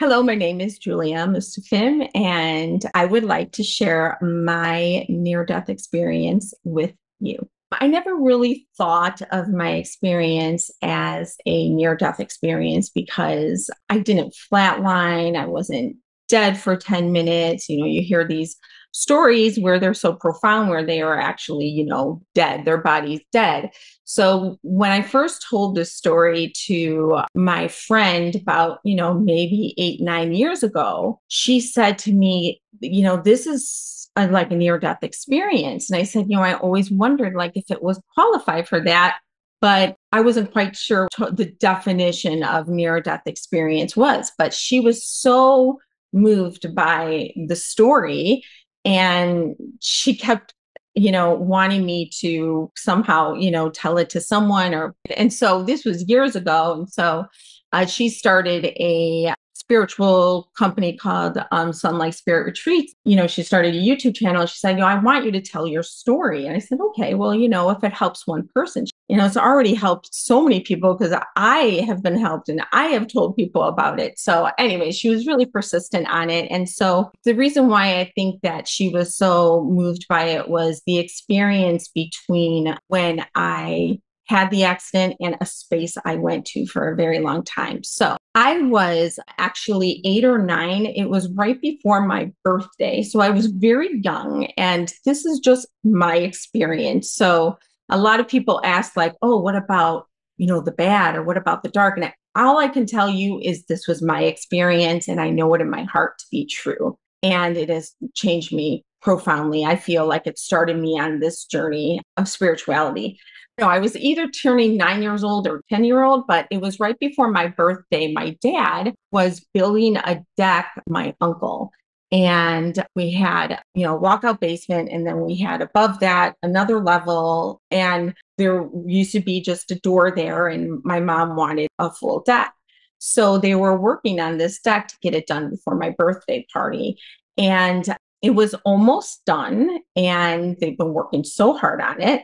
Hello, my name is Julia Moustafhim, and I would like to share my near-death experience with you. I never really thought of my experience as a near-death experience because I didn't flatline. I wasn't dead for 10 minutes. You hear these stories where they're so profound, where they are actually, dead, their body's dead. So when I first told this story to my friend about, maybe 8, 9 years ago, she said to me, this is like a near-death experience. And I said, I always wondered like if it was qualified for that, but I wasn't quite sure what the definition of near-death experience was. But she was so moved by the story, and she kept wanting me to somehow, tell it to someone and so this was years ago. And so she started a spiritual company called Sunlight Spirit Retreats. She started a YouTube channel. She said, I want you to tell your story. And I said, okay, well, if it helps one person, it's already helped so many people because I have been helped and I have told people about it. So anyway, she was really persistent on it. And so the reason why I think that she was so moved by it was the experience between when I had the accident and a space I went to for a very long time. So I was actually 8 or 9. It was right before my birthday. So I was very young, and this is just my experience. So a lot of people ask like, oh, what about, the bad, or what about the dark? And all I can tell you is this was my experience, and I know it in my heart to be true. And it has changed me profoundly. I feel like it started me on this journey of spirituality. I was either turning 9 years old or 10-year-old, but it was right before my birthday. My dad was building a deck, my uncle, and we had, walkout basement. And then we had above that another level. And there used to be just a door there. And my mom wanted a full deck. So they were working on this deck to get it done before my birthday party. And it was almost done. And they've been working so hard on it.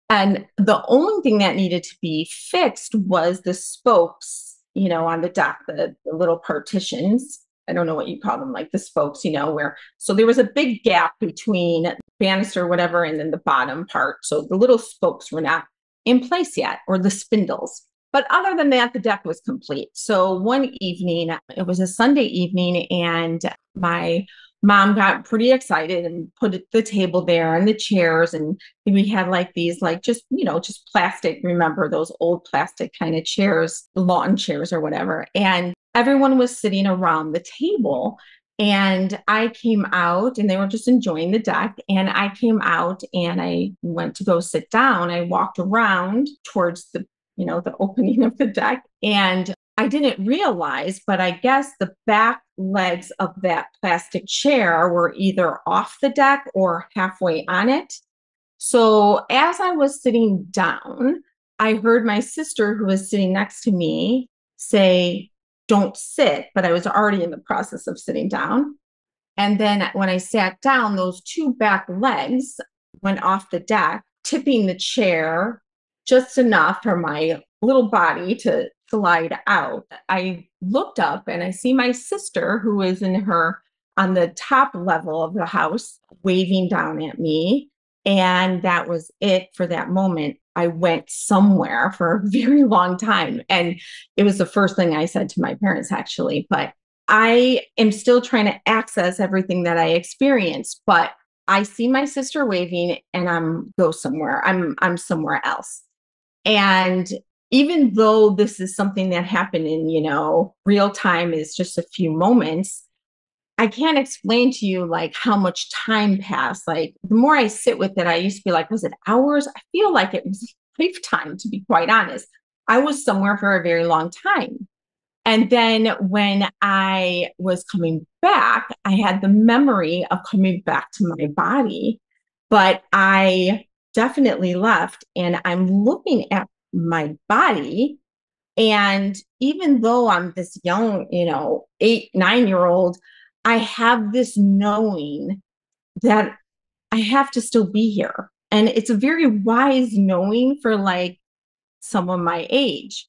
And the only thing that needed to be fixed was the spokes, on the deck, the little partitions. I don't know what you call them, like the spokes, so there was a big gap between banister, whatever, and then the bottom part. So the little spokes were not in place yet, or the spindles. But other than that, the deck was complete. So one evening, it was a Sunday evening, and my mom got pretty excited and put the table there and the chairs. And we had like these, like just plastic, remember those old plastic kind of chairs, lawn chairs or whatever. And everyone was sitting around the table. And I came out, and they were just enjoying the deck. And I came out and I went to go sit down. I walked around towards the opening of the deck. And I didn't realize, but I guess the back legs of that plastic chair were either off the deck or halfway on it. So as I was sitting down, I heard my sister, who was sitting next to me, say, "Don't sit," but I was already in the process of sitting down. And then when I sat down, those two back legs went off the deck, tipping the chair just enough for my little body to slide out. I looked up and I see my sister, who is on the top level of the house, waving down at me. And that was it for that moment. I went somewhere for a very long time. And it was the first thing I said to my parents, actually. But I am still trying to access everything that I experienced. But I see my sister waving, and go somewhere. I'm somewhere else. And even though this is something that happened in, real time, is just a few moments, I can't explain to you like how much time passed. Like the more I sit with it, I used to be like, was it hours? I feel like it was a lifetime, to be quite honest. I was somewhere for a very long time. And then when I was coming back, I had the memory of coming back to my body, but I definitely left, and I'm looking at my body. And even though I'm this young, 8, 9-year-old, I have this knowing that I have to still be here. And it's a very wise knowing for like someone my age.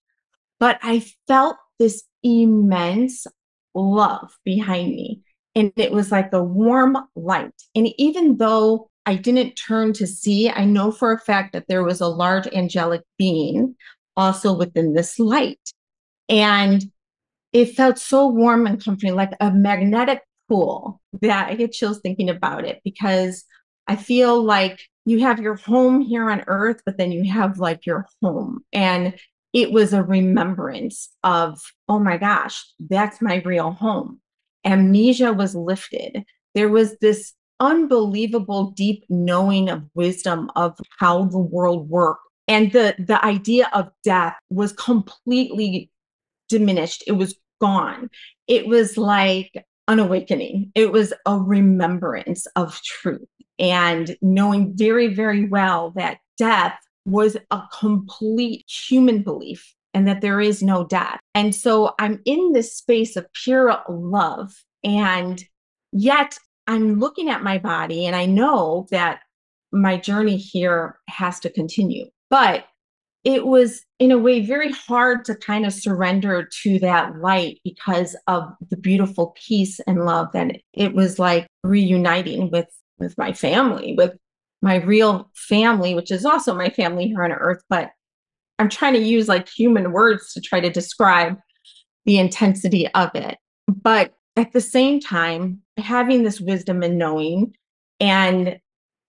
But I felt this immense love behind me. And it was like a warm light. And even though I didn't turn to see, I know for a fact that there was a large angelic being also within this light. And it felt so warm and comforting, like a magnetic pool, that I get chills thinking about it, because I feel like you have your home here on earth, but then you have like your home. And it was a remembrance of, oh my gosh, that's my real home. Amnesia was lifted. There was this unbelievable deep knowing of wisdom of how the world worked. And the idea of death was completely diminished. It was gone. It was like an awakening. It was a remembrance of truth, and knowing very, very well that death was a complete human belief and that there is no death. And so I'm in this space of pure love. And yet I'm looking at my body and I know that my journey here has to continue. But it was in a way very hard to kind of surrender to that light because of the beautiful peace and love that it was like reuniting with my family, with my real family, which is also my family here on earth. But I'm trying to use like human words to try to describe the intensity of it. But at the same time, having this wisdom and knowing, and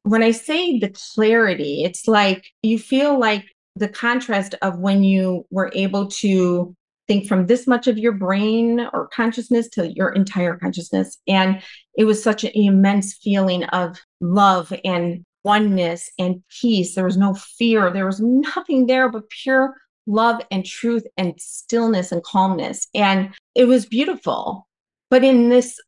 when I say the clarity, it's like you feel like the contrast of when you were able to think from this much of your brain or consciousness to your entire consciousness. And it was such an immense feeling of love and oneness and peace. There was no fear. There was nothing there but pure love and truth and stillness and calmness. And it was beautiful. But in this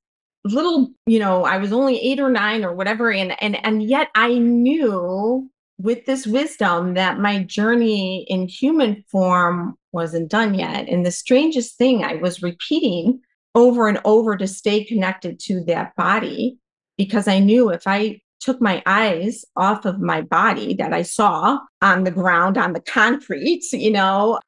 little, I was only 8 or 9 or whatever. And yet I knew with this wisdom that my journey in human form wasn't done yet. And the strangest thing, I was repeating over and over to stay connected to that body, because I knew if I took my eyes off of my body that I saw on the ground, on the concrete,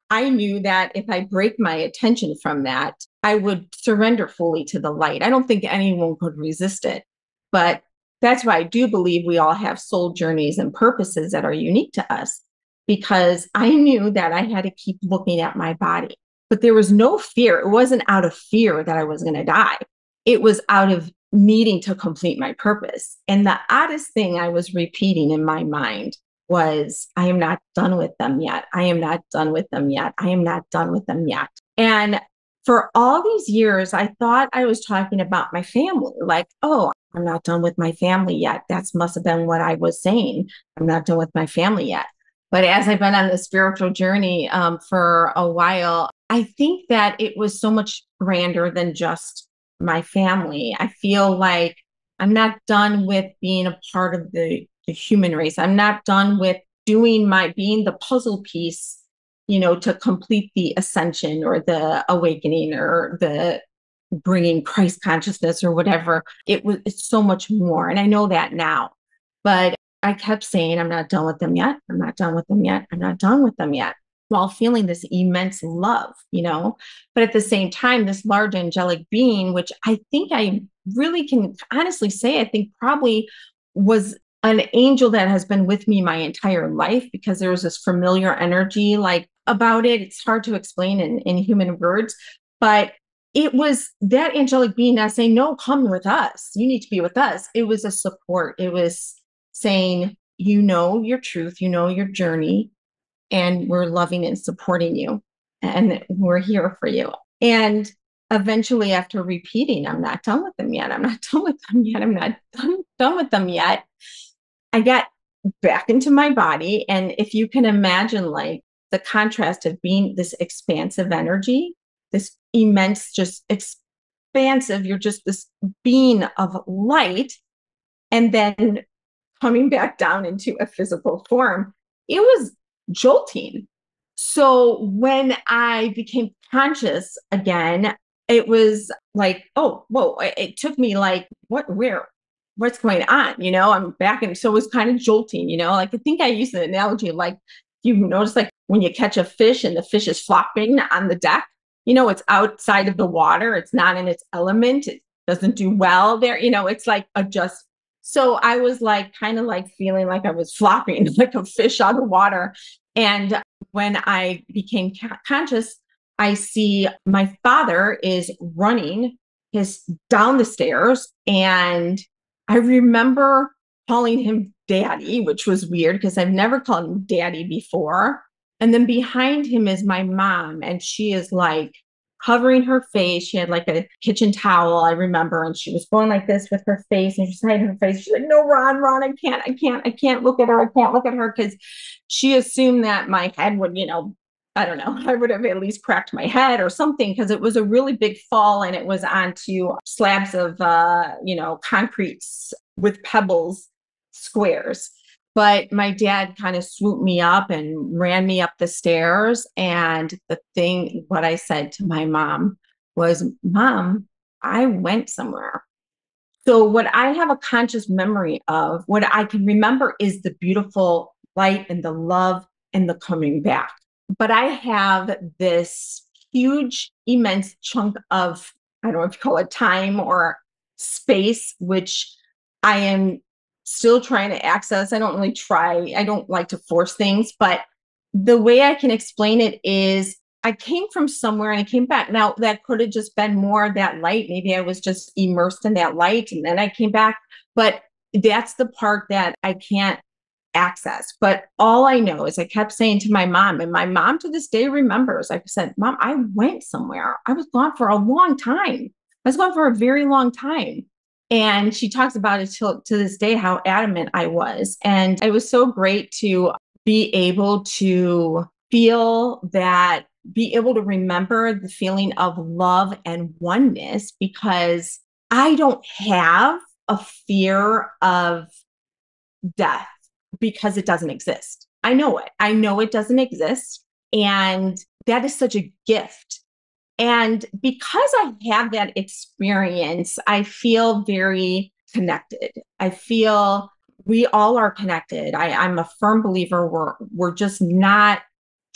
I knew that if I break my attention from that, I would surrender fully to the light. I don't think anyone could resist it. But that's why I do believe we all have soul journeys and purposes that are unique to us, because I knew that I had to keep looking at my body. But there was no fear. It wasn't out of fear that I was going to die. It was out of needing to complete my purpose. And the oddest thing I was repeating in my mind was, I am not done with them yet. I am not done with them yet. I am not done with them yet. And for all these years, I thought I was talking about my family, like, oh, I'm not done with my family yet. That must have been what I was saying. I'm not done with my family yet. But as I've been on the spiritual journey for a while, I think that it was so much grander than just my family. I feel like I'm not done with being a part of the human race. I'm not done with being the puzzle piece, to complete the ascension or the awakening or the bringing Christ consciousness or whatever. It's so much more. And I know that now, but I kept saying, I'm not done with them yet. I'm not done with them yet. I'm not done with them yet, while feeling this immense love, but at the same time, this large angelic being, which I think I really can honestly say, I think probably was an angel that has been with me my entire life, because there was this familiar energy like about it. It's hard to explain in human words, but it was that angelic being that saying, no, come with us. You need to be with us. It was a support. It was saying, your truth, your journey, and we're loving and supporting you, and we're here for you. And eventually, after repeating, I'm not done with them yet. I'm not done with them yet. I'm not done with them yet. I got back into my body. And if you can imagine, like, the contrast of being this expansive energy, this immense, just expansive, you're just this being of light, and then coming back down into a physical form, it was jolting. So when I became conscious again, it was like, oh, whoa, it took me like, what's going on? I'm back. And so it was kind of jolting, like, I think I used the analogy, like, you notice, like, when you catch a fish and the fish is flopping on the deck, it's outside of the water. It's not in its element. It doesn't do well there. It's like adjust. So I was like, kind of like feeling like I was flopping like a fish out of water. And when I became conscious, I see my father is running his down the stairs. And I remember calling him daddy, which was weird because I've never called him daddy before. And then behind him is my mom, and she is like covering her face. She had like a kitchen towel, I remember, and she was going like this with her face, and she's hiding her face. She's like, "No, Ron, I can't look at her. I can't look at her," because she assumed that my head would, I don't know, I would have at least cracked my head or something, because it was a really big fall and it was onto slabs of, concrete with pebbles, squares. But my dad kind of swooped me up and ran me up the stairs. And what I said to my mom was, "Mom, I went somewhere." So, what I have a conscious memory of, what I can remember is the beautiful light and the love and the coming back. But I have this huge, immense chunk of, I don't know if you call it time or space, which I am still trying to access. I don't really try, I don't like to force things, but the way I can explain it is I came from somewhere and I came back. Now, that could have just been more that light. Maybe I was just immersed in that light and then I came back. But that's the part that I can't access. But all I know is I kept saying to my mom, and my mom to this day remembers, I said, "Mom, I went somewhere. I was gone for a long time. I was gone for a very long time." And she talks about it to this day, how adamant I was. And it was so great to be able to feel that, be able to remember the feeling of love and oneness, because I don't have a fear of death because it doesn't exist. I know it. I know it doesn't exist. And that is such a gift. And because I have that experience, I feel very connected. I feel we all are connected. I'm a firm believer we're just not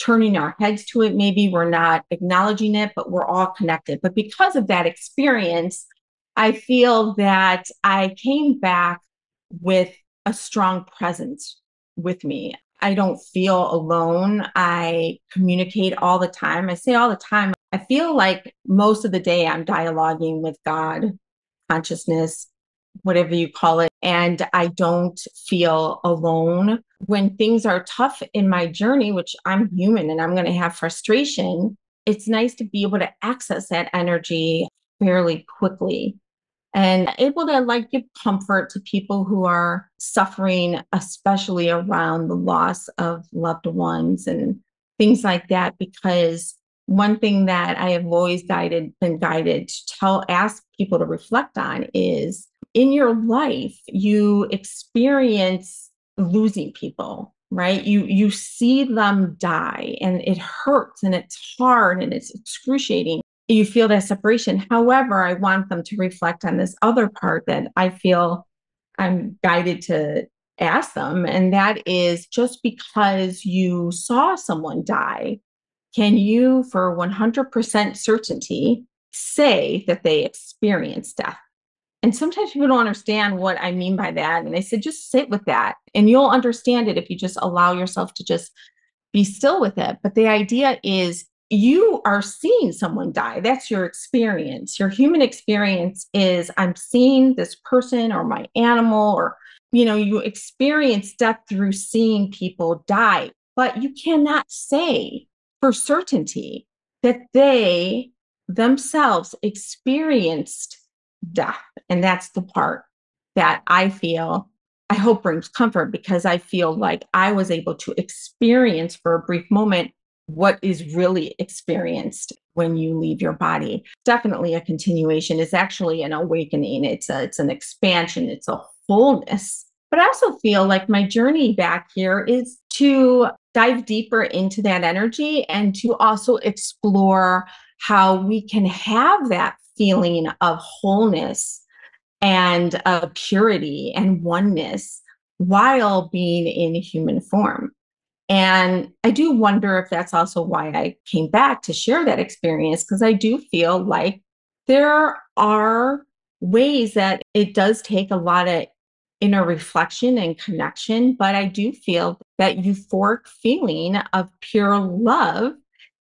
turning our heads to it. Maybe we're not acknowledging it, but we're all connected. But because of that experience, I feel that I came back with a strong presence with me. I don't feel alone. I communicate all the time. I say all the time, I feel like most of the day I'm dialoguing with God, consciousness, whatever you call it. And I don't feel alone. When things are tough in my journey, which I'm human and I'm going to have frustration, it's nice to be able to access that energy fairly quickly and able to like give comfort to people who are suffering, especially around the loss of loved ones and things like that. Because one thing that I have always been guided to ask people to reflect on is, in your life, you experience losing people, right? You see them die and it hurts and it's hard and it's excruciating. You feel that separation. However, I want them to reflect on this other part that I feel I'm guided to ask them. And that is, just because you saw someone die, can you, for 100% certainty, say that they experienced death? And sometimes people don't understand what I mean by that. And I said, just sit with that and you'll understand it if you just allow yourself to just be still with it. But the idea is, you are seeing someone die. That's your experience. Your human experience is, I'm seeing this person or my animal, or, you experience death through seeing people die. But you cannot say for certainty that they themselves experienced death. And that's the part that I hope brings comfort, because I feel like I was able to experience for a brief moment what is really experienced when you leave your body. Definitely a continuation. Is actually an awakening. It's an expansion. It's a wholeness. But I also feel like my journey back here is to dive deeper into that energy and to also explore how we can have that feeling of wholeness and of purity and oneness while being in human form. And I do wonder if that's also why I came back to share that experience, because I do feel like there are ways that it does take a lot of inner reflection and connection, but I do feel that euphoric feeling of pure love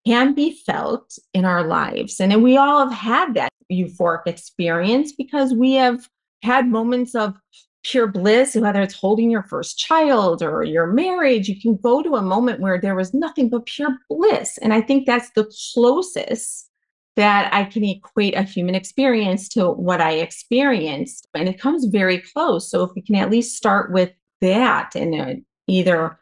can be felt in our lives. And we all have had that euphoric experience because we have had moments of pure bliss, whether it's holding your first child or your marriage. You can go to a moment where there was nothing but pure bliss. And I think that's the closest that I can equate a human experience to what I experienced. And it comes very close. So if we can at least start with that and either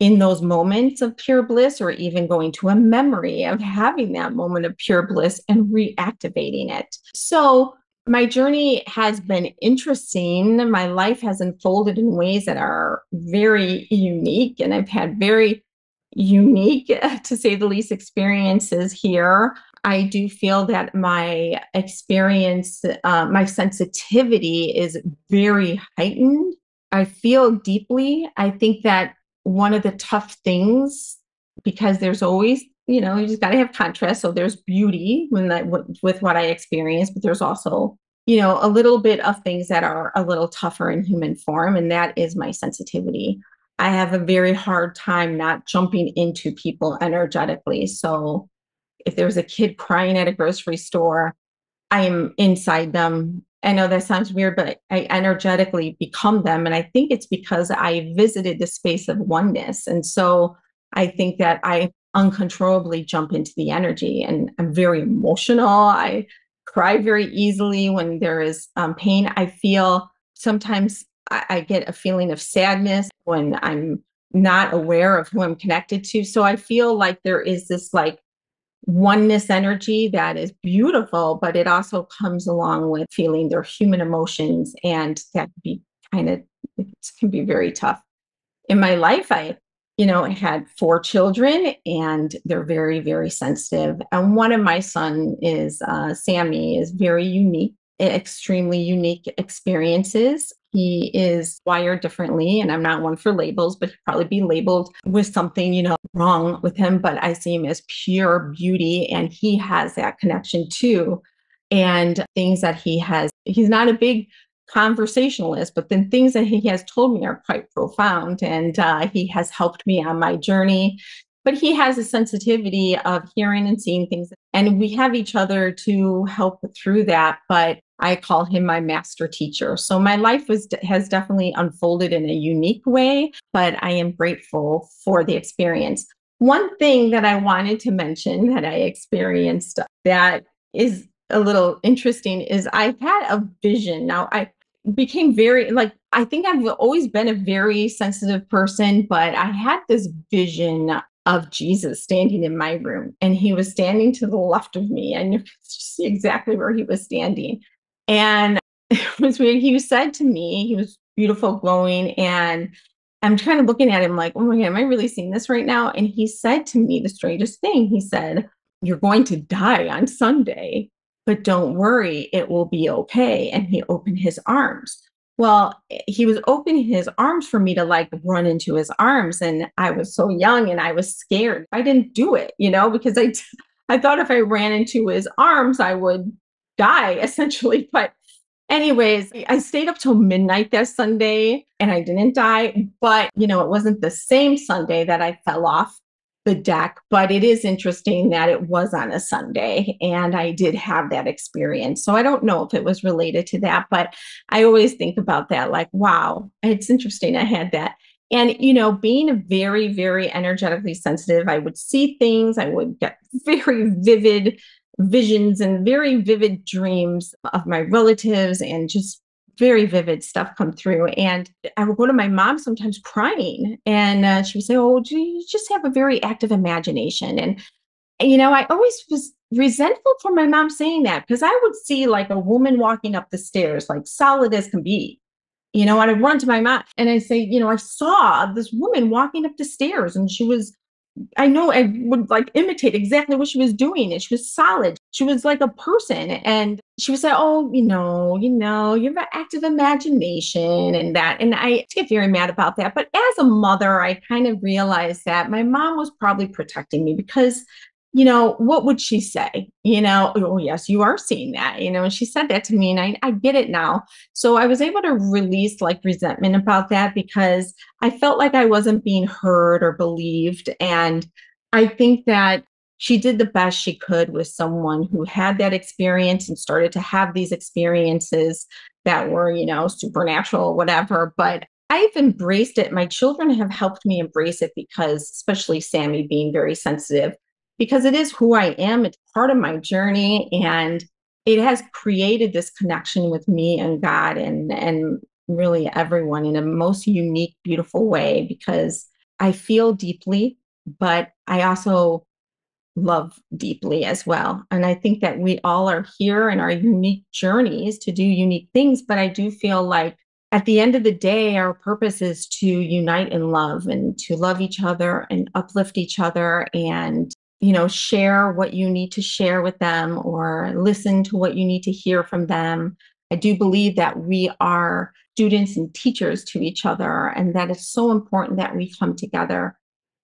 in those moments of pure bliss or even going to a memory of having that moment of pure bliss and reactivating it. So my journey has been interesting. My life has unfolded in ways that are very unique, and I've had very unique, to say the least, experiences here. I do feel that my experience, my sensitivity is very heightened. I feel deeply. I think that one of the tough things, because there's always, you just got to have contrast. So there's beauty with what I experience, but there's also, a little bit of things that are a little tougher in human form. And that is my sensitivity. I have a very hard time not jumping into people energetically. So if there's a kid crying at a grocery store, I am inside them. I know that sounds weird, but I energetically become them. And I think it's because I visited the space of oneness. And so I think that I uncontrollably jump into the energy, and I'm very emotional. I cry very easily when there is pain. I feel sometimes I get a feeling of sadness when I'm not aware of who I'm connected to. So I feel like there is this like oneness energy that is beautiful, but it also comes along with feeling their human emotions, and that can be it can be very tough. In my life, I had 4 children, and they're very, very sensitive. And one of my son is Sammy, is very unique, extremely unique experiences. He is wired differently, and I'm not one for labels, but he'd probably be labeled with something, wrong with him. But I see him as pure beauty, and he has that connection too. And things that he's not a big conversationalist, but then things that he has told me are quite profound. And he has helped me on my journey. But he has a sensitivity of hearing and seeing things. And we have each other to help through that. But I call him my master teacher. So my life has definitely unfolded in a unique way, but I am grateful for the experience. One thing that I wanted to mention that I experienced that is a little interesting is I had a vision. Now, I became very, like, I think I've always been a very sensitive person, but I had this vision of Jesus standing in my room, and he was standing to the left of me. I knew see exactly where he was standing. And it was weird. He said to me, he was beautiful, glowing, and I'm kind of looking at him like, oh my God, am I really seeing this right now? And he said to me the strangest thing. He said, "You're going to die on Sunday, but don't worry, it will be okay." And he opened his arms. Well, he was opening his arms for me to like run into his arms. And I was so young and I was scared. I didn't do it, because I thought if I ran into his arms, I would die essentially. But anyways, I stayed up till midnight that Sunday and I didn't die. But, it wasn't the same Sunday that I fell off the deck. But it is interesting that it was on a Sunday and I did have that experience. So I don't know if it was related to that, but I always think about that like, wow, it's interesting. I had that. And, being very, very energetically sensitive, I would see things, I would get very vivid visions and very vivid dreams of my relatives, and just very vivid stuff come through. And I would go to my mom sometimes crying, and she would say, "Oh, do you just have a very active imagination?" And, I always was resentful for my mom saying that, because I would see like a woman walking up the stairs, like solid as can be. And I'd run to my mom and I say, I saw this woman walking up the stairs and she was I know I would like imitate exactly what she was doing. And she was solid. She was like a person. And she would say, oh, you have an active imagination and that. And I get very mad about that. But as a mother, I kind of realized that my mom was probably protecting me because, what would she say? Oh, yes, you are seeing that, and she said that to me and I get it now. So I was able to release like resentment about that because I felt like I wasn't being heard or believed. And I think that she did the best she could with someone who had that experience and started to have these experiences that were, supernatural, whatever. But I've embraced it. My children have helped me embrace it because, especially Sammy being very sensitive, because it is who I am. It's part of my journey. And it has created this connection with me and God and really everyone in a most unique, beautiful way because I feel deeply, but I also love deeply as well. And I think that we all are here in our unique journeys to do unique things. But I do feel like at the end of the day, our purpose is to unite in love and to love each other and uplift each other and share what you need to share with them or listen to what you need to hear from them. I do believe that we are students and teachers to each other, and that it's so important that we come together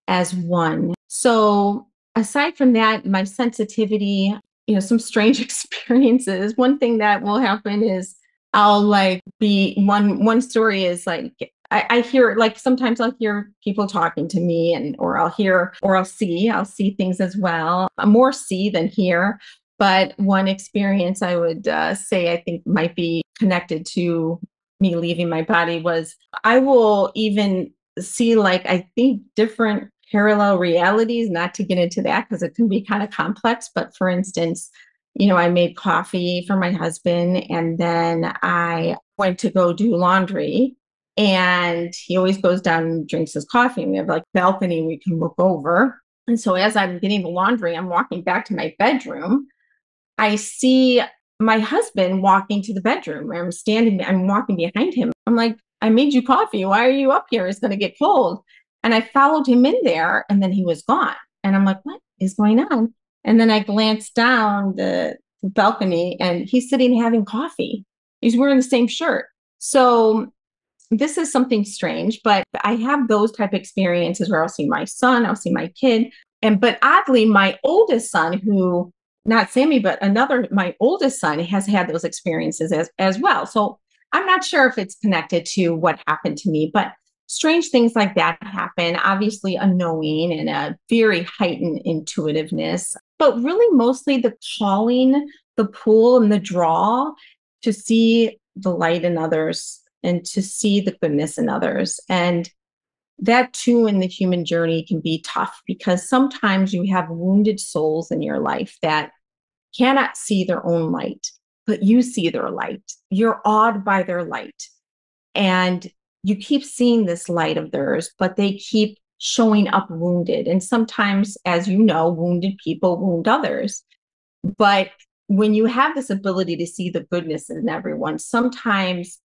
as one. So, aside from that, my sensitivity, some strange experiences. One thing that will happen is I'll like be one story is like I hear like sometimes I'll hear people talking to me and or I'll see things as well. I'm more see than hear. But one experience I would say I think might be connected to me leaving my body was I will even see like I think different parallel realities, not to get into that because it can be kind of complex. But for instance, I made coffee for my husband and then I went to go do laundry. And he always goes down and drinks his coffee. And we have like balcony we can look over. And so as I'm getting the laundry, I'm walking back to my bedroom. I see my husband walking to the bedroom. I'm walking behind him. I'm like, I made you coffee. Why are you up here? It's going to get cold. And I followed him in there and then he was gone. And I'm like, what is going on? And then I glanced down the balcony and he's sitting having coffee. He's wearing the same shirt. So this is something strange, but I have those type of experiences where I'll see my son, I'll see my kid. But oddly, my oldest son, who not Sammy, but my oldest son has had those experiences as well. So I'm not sure if it's connected to what happened to me, but strange things like that happen. Obviously, a knowing and a very heightened intuitiveness, but really mostly the calling, the pull, and the draw to see the light in others and to see the goodness in others. And that too in the human journey can be tough because sometimes you have wounded souls in your life that cannot see their own light, but you see their light. You're awed by their light. And you keep seeing this light of theirs, but they keep showing up wounded. And sometimes, as you know, wounded people wound others. But when you have this ability to see the goodness in everyone, sometimes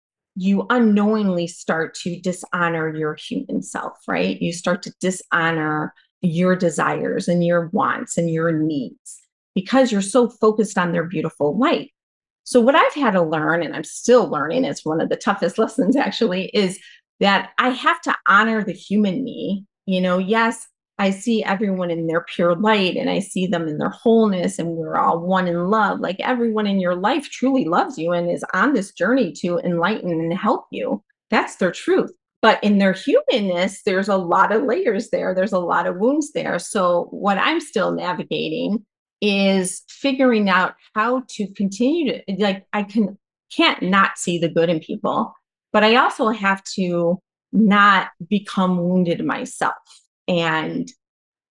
you unknowingly start to dishonor your human self, right? You start to dishonor your desires and your wants and your needs because you're so focused on their beautiful light. So, what I've had to learn, and I'm still learning, it's one of the toughest lessons actually, is that I have to honor the human me. Yes, I see everyone in their pure light and I see them in their wholeness, and we're all one in love. Like everyone in your life truly loves you and is on this journey to enlighten and help you. That's their truth. But in their humanness, there's a lot of layers there. There's a lot of wounds there. So, what I'm still navigating is figuring out how to continue to like can't not see the good in people, but I also have to not become wounded myself and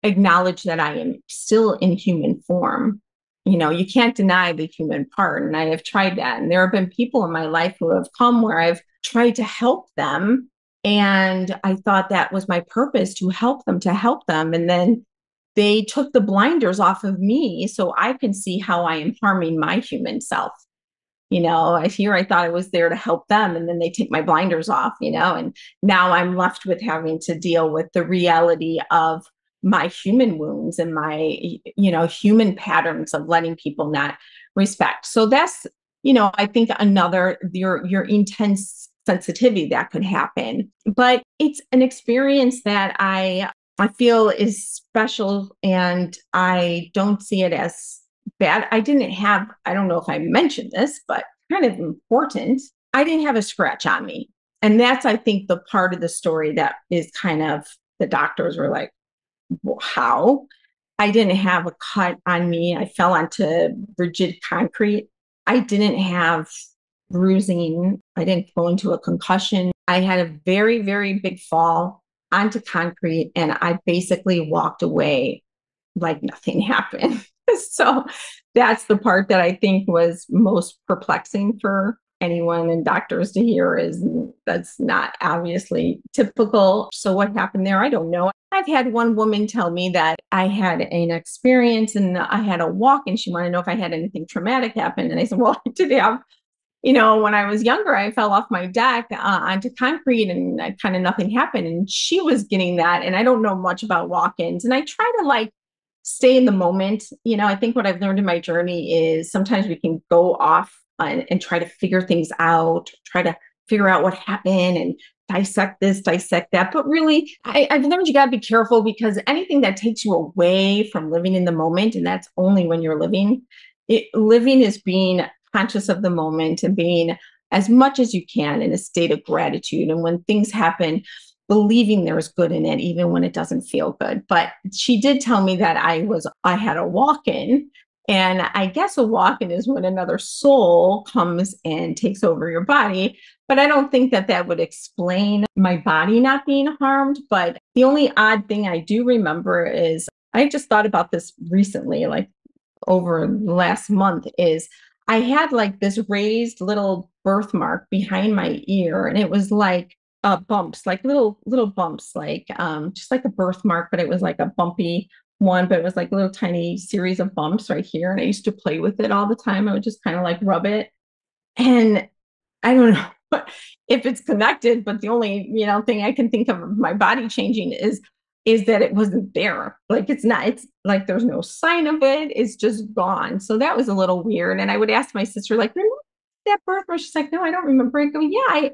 acknowledge that I am still in human form. You can't deny the human part. And I have tried that. And there have been people in my life who have come where I've tried to help them. And I thought that was my purpose to help them. And then they took the blinders off of me so I can see how I am harming my human self. I thought I was there to help them and then they take my blinders off, and now I'm left with having to deal with the reality of my human wounds and my, human patterns of letting people not respect. So that's, I think another, your intense sensitivity that could happen. But it's an experience that I feel is special, and I don't see it as bad. I don't know if I mentioned this, but kind of important. I didn't have a scratch on me. And that's, I think, the part of the story that is kind of, the doctors were like, well, how? I didn't have a cut on me. I fell onto rigid concrete. I didn't have bruising. I didn't go into a concussion. I had a very, very big fall onto concrete, and I basically walked away like nothing happened. So that's the part that I think was most perplexing for anyone and doctors to hear, is that's not obviously typical. So what happened there? I don't know. I've had one woman tell me that I had an experience and I had a walk, and she wanted to know if I had anything traumatic happen. And I said, well, I did have, when I was younger, I fell off my deck onto concrete, and kind of nothing happened. And she was getting that. And I don't know much about walk-ins. And I try to stay in the moment. I think what I've learned in my journey is sometimes we can go off and try to figure things out, try to figure out what happened and dissect this, dissect that. But really, I've learned you got to be careful, because anything that takes you away from living in the moment, and that's only when you're living, living is being conscious of the moment and being as much as you can in a state of gratitude. And when things happen, believing there's good in it, even when it doesn't feel good. But she did tell me that I had a walk-in. And I guess a walk-in is when another soul comes and takes over your body. But I don't think that that would explain my body not being harmed. But the only odd thing I do remember is, I just thought about this recently, like over the last month, is I had this raised little birthmark behind my ear, and it was bumps, like little bumps, just like a birthmark, but it was like a bumpy one, but it was like a little tiny series of bumps right here. And I used to play with it all the time. I would just kind of rub it. And I don't know if it's connected, but the only, thing I can think of my body changing is that it wasn't there. It's not, it's like there's no sign of it. It's just gone. So that was a little weird. And I would ask my sister, remember that birthmark? She's like, no, I don't remember it. I go, yeah,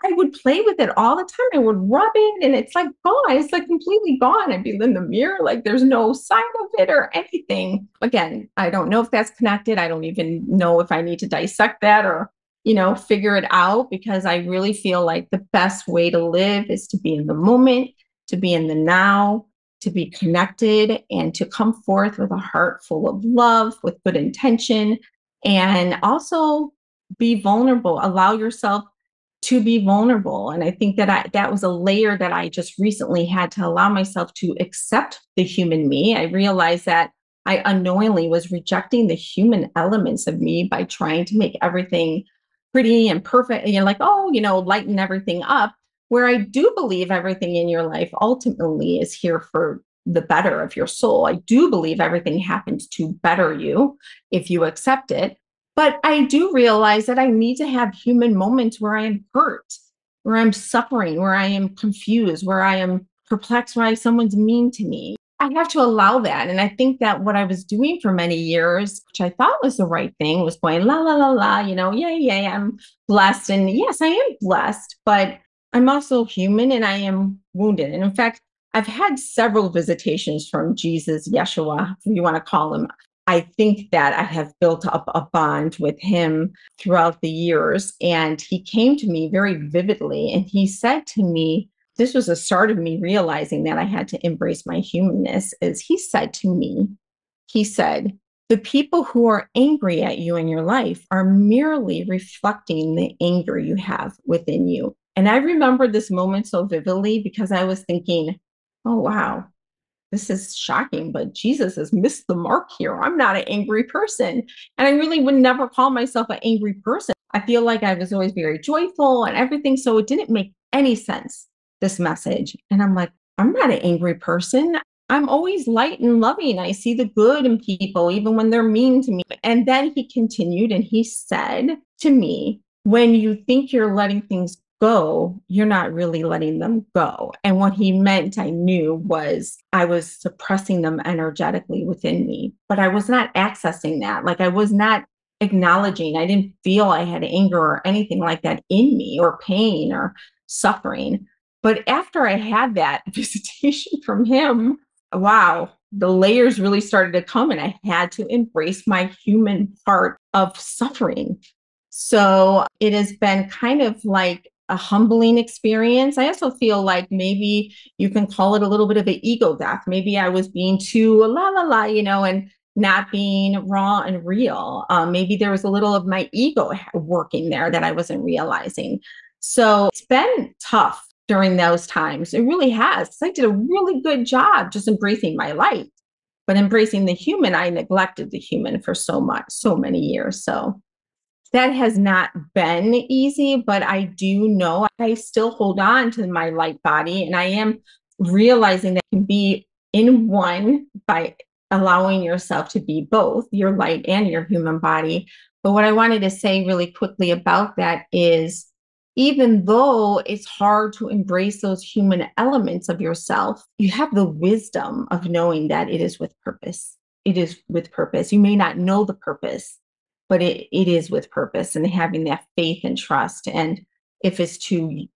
I would play with it all the time. I would rub it, and it's gone. It's completely gone. I'd be in the mirror, there's no sign of it or anything. Again, I don't know if that's connected. I don't even know if I need to dissect that or, figure it out, because I really feel like the best way to live is to be in the moment, to be in the now, to be connected, and to come forth with a heart full of love, with good intention, and also be vulnerable. Allow yourself to be vulnerable. And I think that that was a layer that I just recently had to allow myself to accept the human me. I realized that I unknowingly was rejecting the human elements of me by trying to make everything pretty and perfect, lighten everything up, where I do believe everything in your life ultimately is here for the better of your soul. I do believe everything happens to better you if you accept it. But I do realize that I need to have human moments where I am hurt, where I'm suffering, where I am confused, where I am perplexed, why someone's mean to me. I have to allow that. And I think that what I was doing for many years, which I thought was the right thing, was going, la, la, la, la, yeah, I'm blessed. And yes, I am blessed, but I'm also human and I am wounded. And in fact, I've had several visitations from Jesus, Yeshua, if you want to call him. I think that I have built up a bond with him throughout the years. And he came to me very vividly, and he said to me, this was the start of me realizing that I had to embrace my humanness, is he said to me, he said, the people who are angry at you in your life are merely reflecting the anger you have within you. And I remember this moment so vividly, because I was thinking, oh, wow, this is shocking, but Jesus has missed the mark here. I'm not an angry person. And I really would never call myself an angry person. I feel like I was always very joyful and everything. So it didn't make any sense, this message. And I'm like, I'm not an angry person. I'm always light and loving. I see the good in people, even when they're mean to me. And then he continued and he said to me, when you think you're letting things go, you're not really letting them go. And what he meant, I knew, was I was suppressing them energetically within me, but I was not accessing that. Like I was not acknowledging, I didn't feel I had anger or anything like that in me, or pain or suffering. But after I had that visitation from him, wow, the layers really started to come, and I had to embrace my human part of suffering. So it has been kind of like a humbling experience. I also feel like maybe you can call it a little bit of an ego death. Maybe I was being too la la la, and not being raw and real. Maybe there was a little of my ego working there that I wasn't realizing. So it's been tough during those times. It really has. 'Cause I did a really good job just embracing my light, but embracing the human, I neglected the human for so many years. So that has not been easy, but I do know I still hold on to my light body, and I am realizing that you can be in one by allowing yourself to be both your light and your human body. But what I wanted to say really quickly about that is, even though it's hard to embrace those human elements of yourself, you have the wisdom of knowing that it is with purpose. It is with purpose. You may not know the purpose, but it is with purpose, and having that faith and trust. And if it's to,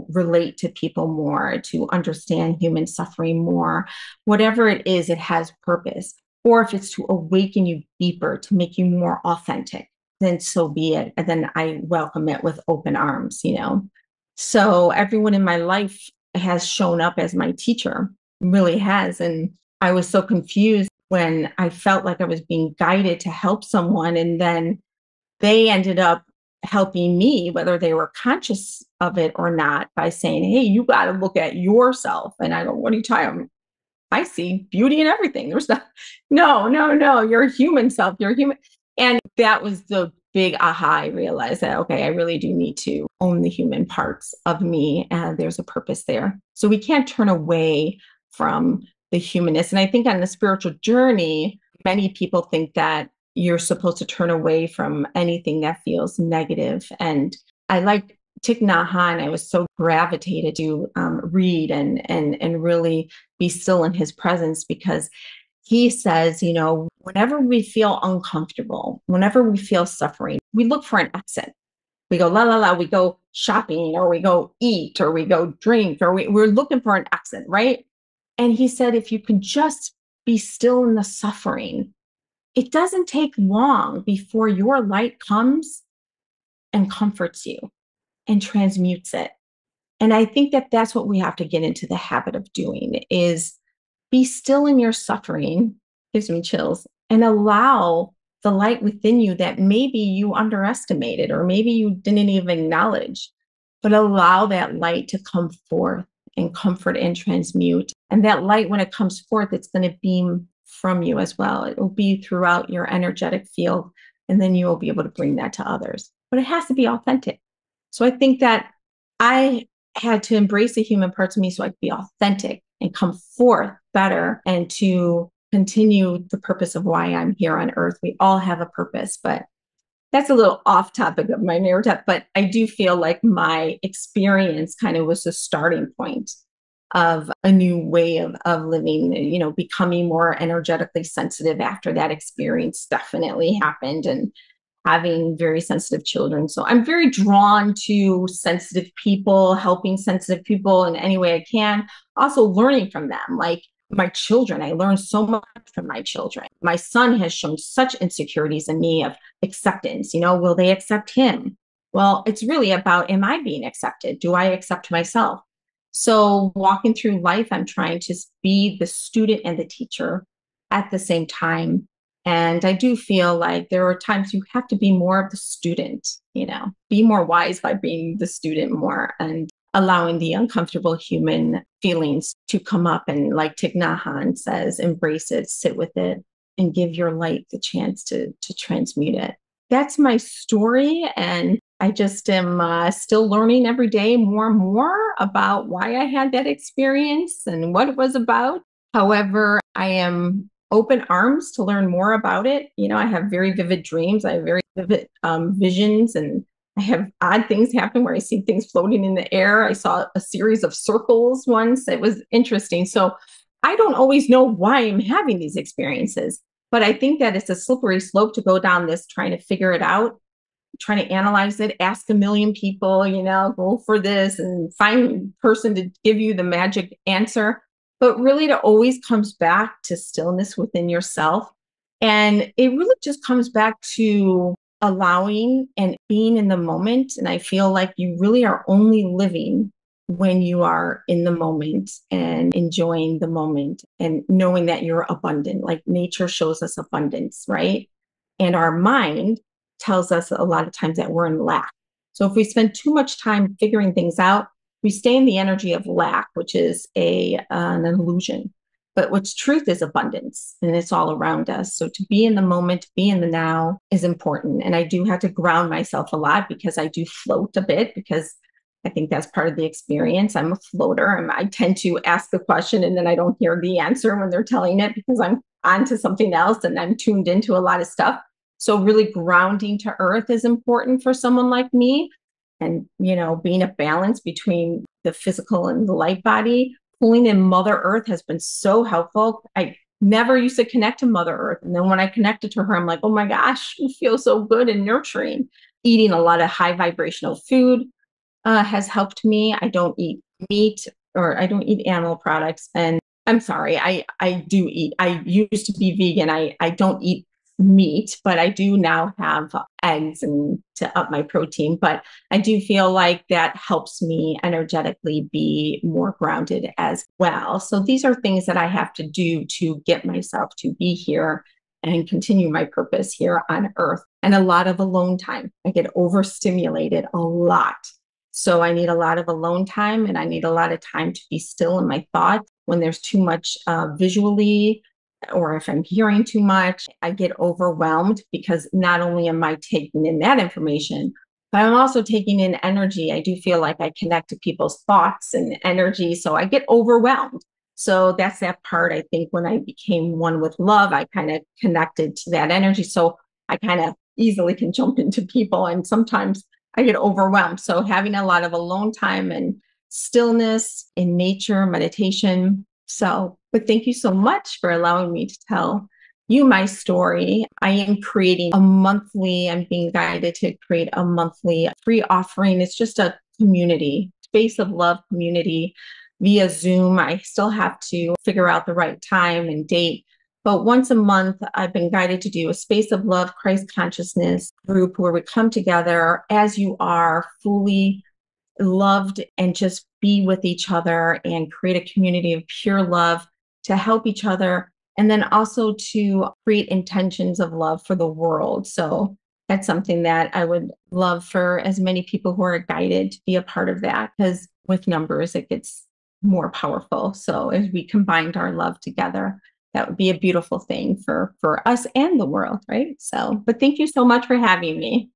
relate to people more, to understand human suffering more, whatever it is, it has purpose. Or if it's to awaken you deeper, to make you more authentic, then so be it. And then I welcome it with open arms. So everyone in my life has shown up as my teacher, really has. And I was so confused when I felt like I was being guided to help someone, and then they ended up helping me, whether they were conscious of it or not, by saying, "Hey, you got to look at yourself." And I go, "What are you talking about? I see beauty in everything. There's not, no, no, no, you're human self, you're human." And that was the big aha. I realized that, okay, I really do need to own the human parts of me, and there's a purpose there. So we can't turn away from the humanness. And I think on the spiritual journey, many people think that you're supposed to turn away from anything that feels negative. And I like Thich Nhat Hanh. I was so gravitated to read and really be still in his presence, because he says, whenever we feel uncomfortable, whenever we feel suffering, we look for an exit. We go, la, la, la, we go shopping, or we go eat, or we go drink, or we're looking for an exit, right? And he said, if you can just be still in the suffering, it doesn't take long before your light comes and comforts you and transmutes it. And I think that that's what we have to get into the habit of doing, is be still in your suffering, gives me chills, and allow the light within you that maybe you underestimated, or maybe you didn't even acknowledge, but allow that light to come forth and comfort and transmute. And that light, when it comes forth, it's going to beam from you as well. It will be throughout your energetic field, and then you will be able to bring that to others. But it has to be authentic. So I think that I had to embrace the human parts of me so I could be authentic and come forth better, and to continue the purpose of why I'm here on earth. We all have a purpose, but that's a little off topic of my narrative. But I do feel like my experience kind of was the starting point of a new way of living, becoming more energetically sensitive after that experience definitely happened, and having very sensitive children. So I'm very drawn to sensitive people, helping sensitive people in any way I can. Also learning from them, like my children. I learned so much from my children. My son has shown such insecurities in me of acceptance. Will they accept him? Well, it's really about, am I being accepted? Do I accept myself? So walking through life, I'm trying to be the student and the teacher at the same time. And I do feel like there are times you have to be more of the student, be more wise by being the student more, and allowing the uncomfortable human feelings to come up. And like Thich Nhat Hanh says, embrace it, sit with it, and give your light the chance to transmute it. That's my story. And I just am still learning every day more and more about why I had that experience and what it was about. However, I am open arms to learn more about it. I have very vivid dreams. I have very vivid visions and I have odd things happen where I see things floating in the air. I saw a series of circles once. It was interesting. So I don't always know why I'm having these experiences, but I think that it's a slippery slope to go down this trying to figure it out, trying to analyze it, ask a million people, go for this and find a person to give you the magic answer. But really, it always comes back to stillness within yourself. And it really just comes back to allowing and being in the moment. And I feel like you really are only living when you are in the moment and enjoying the moment and knowing that you're abundant. Like nature shows us abundance, right? And our mind tells us a lot of times that we're in lack. So if we spend too much time figuring things out, we stay in the energy of lack, which is an illusion. But what's truth is abundance, and it's all around us. So to be in the moment, to be in the now is important. And I do have to ground myself a lot because I do float a bit, because I think that's part of the experience. I'm a floater, and I tend to ask the question and then I don't hear the answer when they're telling it because I'm on to something else and I'm tuned into a lot of stuff. So really grounding to earth is important for someone like me. And, being a balance between the physical and the light body, pulling in Mother Earth has been so helpful. I never used to connect to Mother Earth. And then when I connected to her, I'm like, oh my gosh, you feel so good and nurturing. Eating a lot of high vibrational food has helped me. I don't eat meat, or I don't eat animal products. And I'm sorry, I do eat. I used to be vegan. I don't eat meat, but I do now have eggs and to up my protein. But I do feel like that helps me energetically be more grounded as well. So these are things that I have to do to get myself to be here and continue my purpose here on earth. And a lot of alone time. I get overstimulated a lot. So I need a lot of alone time, and I need a lot of time to be still in my thoughts. When there's too much visually, or if I'm hearing too much, I get overwhelmed because not only am I taking in that information, but I'm also taking in energy. I do feel like I connect to people's thoughts and energy. So I get overwhelmed. So that's that part. I think when I became one with love, I kind of connected to that energy. So I kind of easily can jump into people, and sometimes I get overwhelmed. So having a lot of alone time and stillness in nature, meditation. But thank you so much for allowing me to tell you my story. I am creating I'm being guided to create a monthly free offering. It's just a community, space of love community via Zoom. I still have to figure out the right time and date. But once a month, I've been guided to do a space of love, Christ consciousness group where we come together as you are, fully loved, and just be with each other and create a community of pure love to help each other. And then also to create intentions of love for the world. So that's something that I would love for as many people who are guided to be a part of that, because with numbers, it gets more powerful. So as we combined our love together, that would be a beautiful thing for us and the world, right? So, but thank you so much for having me.